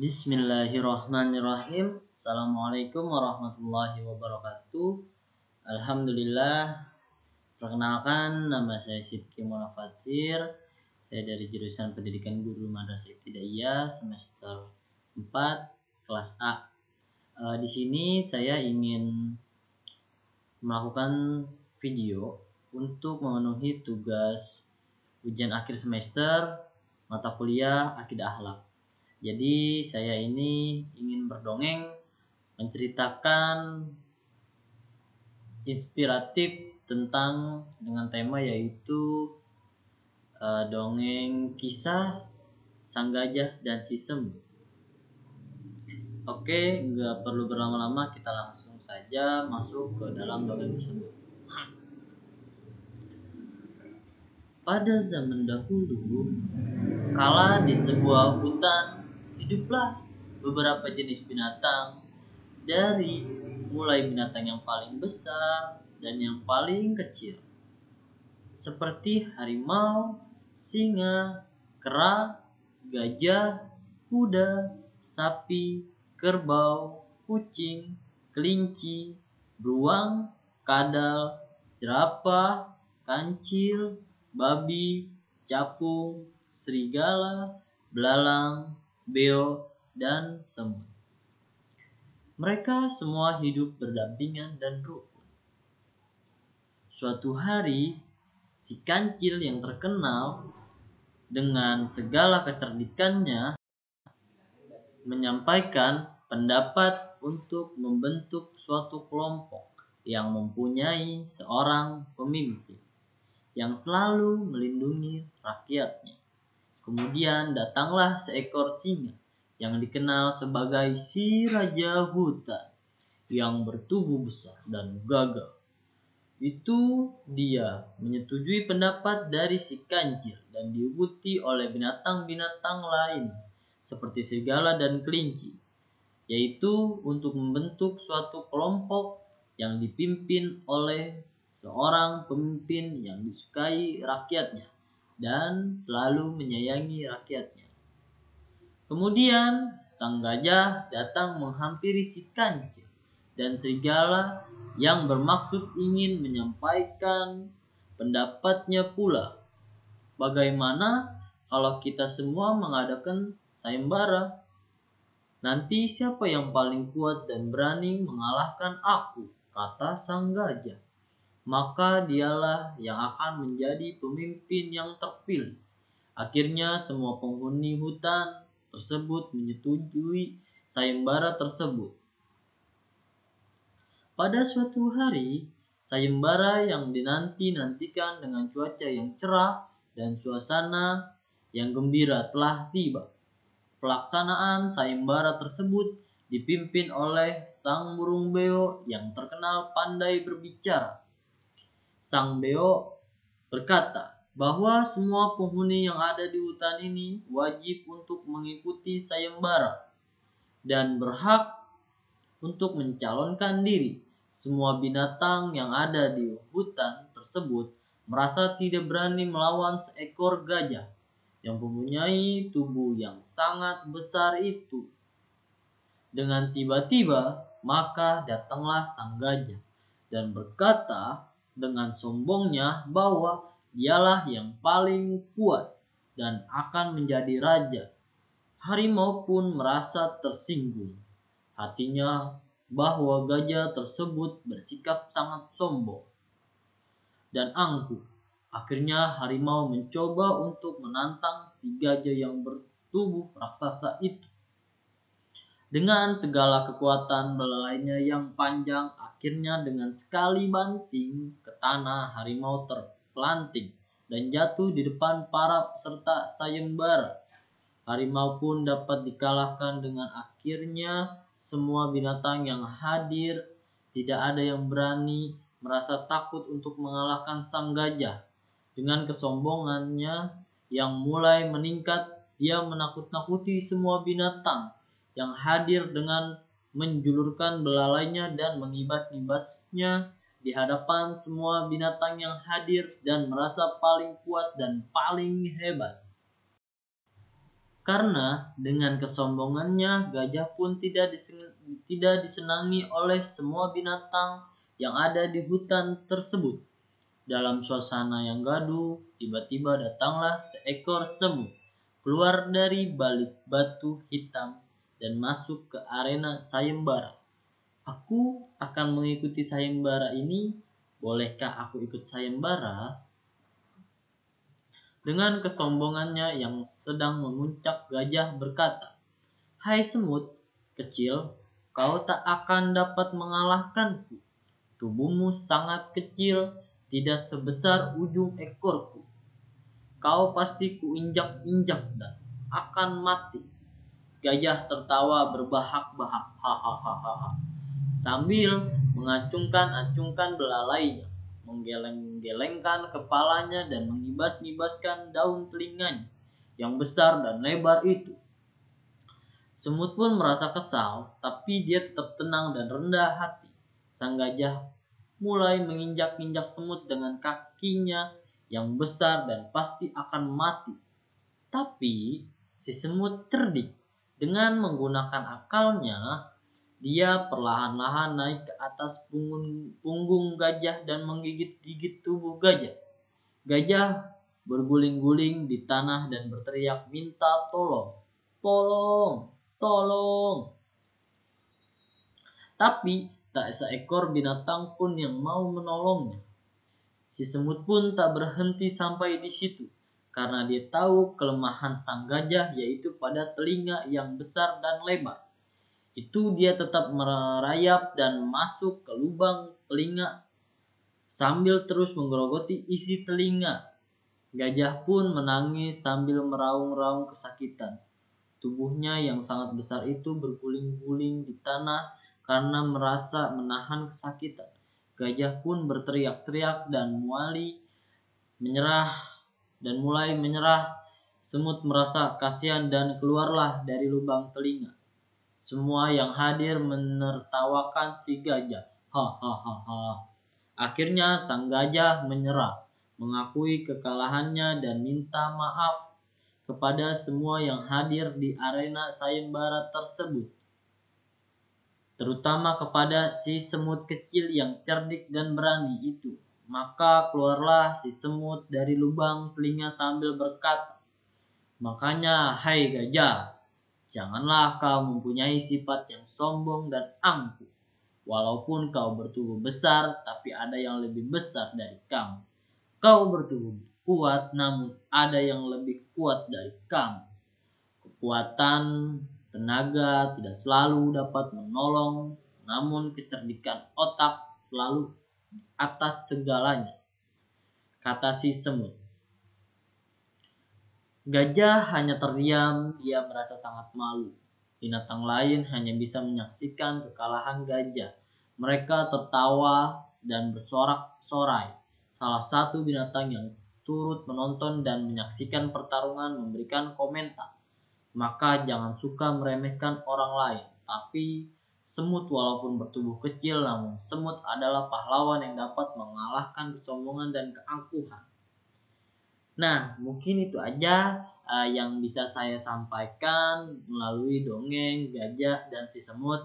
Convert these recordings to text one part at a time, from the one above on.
Bismillahirrahmanirrahim. Assalamualaikum warahmatullahi wabarakatuh. Alhamdulillah. Perkenalkan, nama saya Sidki Munafatir. Saya dari jurusan Pendidikan Guru Madrasah Ibtidaiyah semester 4 kelas A. Di sini saya ingin melakukan video untuk memenuhi tugas ujian akhir semester mata kuliah Akidah Akhlak. Jadi saya ini ingin berdongeng, menceritakan inspiratif tentang dengan tema yaitu dongeng kisah Sang Gajah dan Si Semut. Oke, nggak perlu berlama-lama, kita langsung saja masuk ke dalam dongeng tersebut. Pada zaman dahulu, kala di sebuah hutan, hiduplah beberapa jenis binatang, dari mulai binatang yang paling besar dan yang paling kecil, seperti harimau, singa, kera, gajah, kuda, sapi, kerbau, kucing, kelinci, beruang, kadal, jerapah, kancil, babi, capung, serigala, belalang, beo, dan semut. Mereka semua hidup berdampingan dan rukun. Suatu hari, si kancil yang terkenal dengan segala kecerdikannya menyampaikan pendapat untuk membentuk suatu kelompok yang mempunyai seorang pemimpin yang selalu melindungi rakyatnya. Kemudian datanglah seekor singa yang dikenal sebagai si Raja Hutan yang bertubuh besar dan gagah. Itu dia menyetujui pendapat dari si kancil dan diikuti oleh binatang-binatang lain seperti serigala dan kelinci, yaitu untuk membentuk suatu kelompok yang dipimpin oleh seorang pemimpin yang disukai rakyatnya dan selalu menyayangi rakyatnya. Kemudian sang gajah datang menghampiri si kancil dan serigala yang bermaksud ingin menyampaikan pendapatnya pula. Bagaimana kalau kita semua mengadakan sayembara? Nanti siapa yang paling kuat dan berani mengalahkan aku, kata sang gajah. Maka dialah yang akan menjadi pemimpin yang terpilih. Akhirnya semua penghuni hutan tersebut menyetujui sayembara tersebut. Pada suatu hari, sayembara yang dinanti-nantikan dengan cuaca yang cerah dan suasana yang gembira telah tiba. Pelaksanaan sayembara tersebut dipimpin oleh sang burung beo yang terkenal pandai berbicara. Sang beo berkata bahwa semua penghuni yang ada di hutan ini wajib untuk mengikuti sayembara dan berhak untuk mencalonkan diri. Semua binatang yang ada di hutan tersebut merasa tidak berani melawan seekor gajah yang mempunyai tubuh yang sangat besar itu. Dengan tiba-tiba, maka datanglah sang gajah dan berkata dengan sombongnya bahwa dialah yang paling kuat dan akan menjadi raja. Harimau pun merasa tersinggung hatinya bahwa gajah tersebut bersikap sangat sombong dan angkuh. Akhirnya harimau mencoba untuk menantang si gajah yang bertubuh raksasa itu. Dengan segala kekuatan belalainya yang panjang, akhirnya dengan sekali banting ke tanah, harimau terpelanting dan jatuh di depan para peserta sayembara. Harimau pun dapat dikalahkan dengan akhirnya semua binatang yang hadir tidak ada yang berani merasa takut untuk mengalahkan sang gajah. Dengan kesombongannya yang mulai meningkat, dia menakut-nakuti semua binatang yang hadir dengan menjulurkan belalainya dan mengibas-ngibasnya di hadapan semua binatang yang hadir dan merasa paling kuat dan paling hebat. Karena dengan kesombongannya gajah pun tidak disenangi oleh semua binatang yang ada di hutan tersebut. Dalam suasana yang gaduh, tiba-tiba datanglah seekor semut keluar dari balik batu hitam dan masuk ke arena sayembara. Aku akan mengikuti sayembara ini. Bolehkah aku ikut sayembara? Dengan kesombongannya yang sedang memuncak, gajah berkata, "Hai semut kecil, kau tak akan dapat mengalahkanku. Tubuhmu sangat kecil, tidak sebesar ujung ekorku. Kau pasti kuinjak-injak dan akan mati." Gajah tertawa berbahak-bahak, hahaha, sambil mengacungkan-acungkan belalainya, menggeleng-gelengkan kepalanya dan mengibas-ngibaskan daun telinganya yang besar dan lebar itu. Semut pun merasa kesal, tapi dia tetap tenang dan rendah hati. Sang gajah mulai menginjak-injak semut dengan kakinya yang besar dan pasti akan mati. Tapi si semut cerdik. Dengan menggunakan akalnya, dia perlahan-lahan naik ke atas punggung gajah dan menggigit-gigit tubuh gajah. Gajah berguling-guling di tanah dan berteriak minta tolong. Tolong, tolong. Tapi tak seekor binatang pun yang mau menolongnya. Si semut pun tak berhenti sampai di situ, karena dia tahu kelemahan sang gajah yaitu pada telinga yang besar dan lebar. Itu dia tetap merayap dan masuk ke lubang telinga sambil terus menggerogoti isi telinga. Gajah pun menangis sambil meraung-raung kesakitan. Tubuhnya yang sangat besar itu berguling-guling di tanah karena merasa menahan kesakitan. Gajah pun berteriak-teriak dan mulai menyerah. Semut merasa kasihan dan keluarlah dari lubang telinga. Semua yang hadir menertawakan si gajah. Hahaha. Akhirnya sang gajah menyerah, mengakui kekalahannya dan minta maaf kepada semua yang hadir di arena sayembara tersebut. Terutama kepada si semut kecil yang cerdik dan berani itu. Maka keluarlah si semut dari lubang telinga sambil berkata, "Makanya, hai gajah, janganlah kau mempunyai sifat yang sombong dan angkuh. Walaupun kau bertubuh besar, tapi ada yang lebih besar dari kamu. Kau bertubuh kuat, namun ada yang lebih kuat dari kamu. Kekuatan tenaga tidak selalu dapat menolong, namun kecerdikan otak selalu atas segalanya," kata si semut. Gajah hanya terdiam, dia merasa sangat malu. Binatang lain hanya bisa menyaksikan kekalahan gajah. Mereka tertawa dan bersorak-sorai. Salah satu binatang yang turut menonton dan menyaksikan pertarungan memberikan komentar, "Maka jangan suka meremehkan orang lain. Tapi semut walaupun bertubuh kecil, namun semut adalah pahlawan yang dapat mengalahkan kesombongan dan keangkuhan." Nah, mungkin itu aja yang bisa saya sampaikan melalui dongeng gajah dan si semut.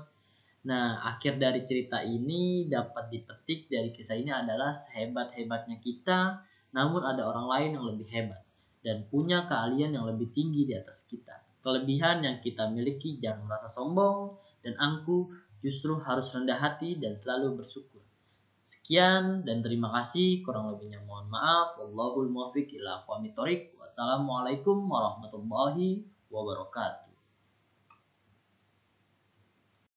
Nah, akhir dari cerita ini dapat dipetik dari kisah ini adalah sehebat-hebatnya kita, namun ada orang lain yang lebih hebat dan punya keahlian yang lebih tinggi di atas kita. Kelebihan yang kita miliki jangan merasa sombong dan angkuh, justru harus rendah hati dan selalu bersyukur. Sekian dan terima kasih, kurang lebihnya mohon maaf. Wallahul muwaffiq ila aqwamit thoriq. Wassalamualaikum warahmatullahi wabarakatuh.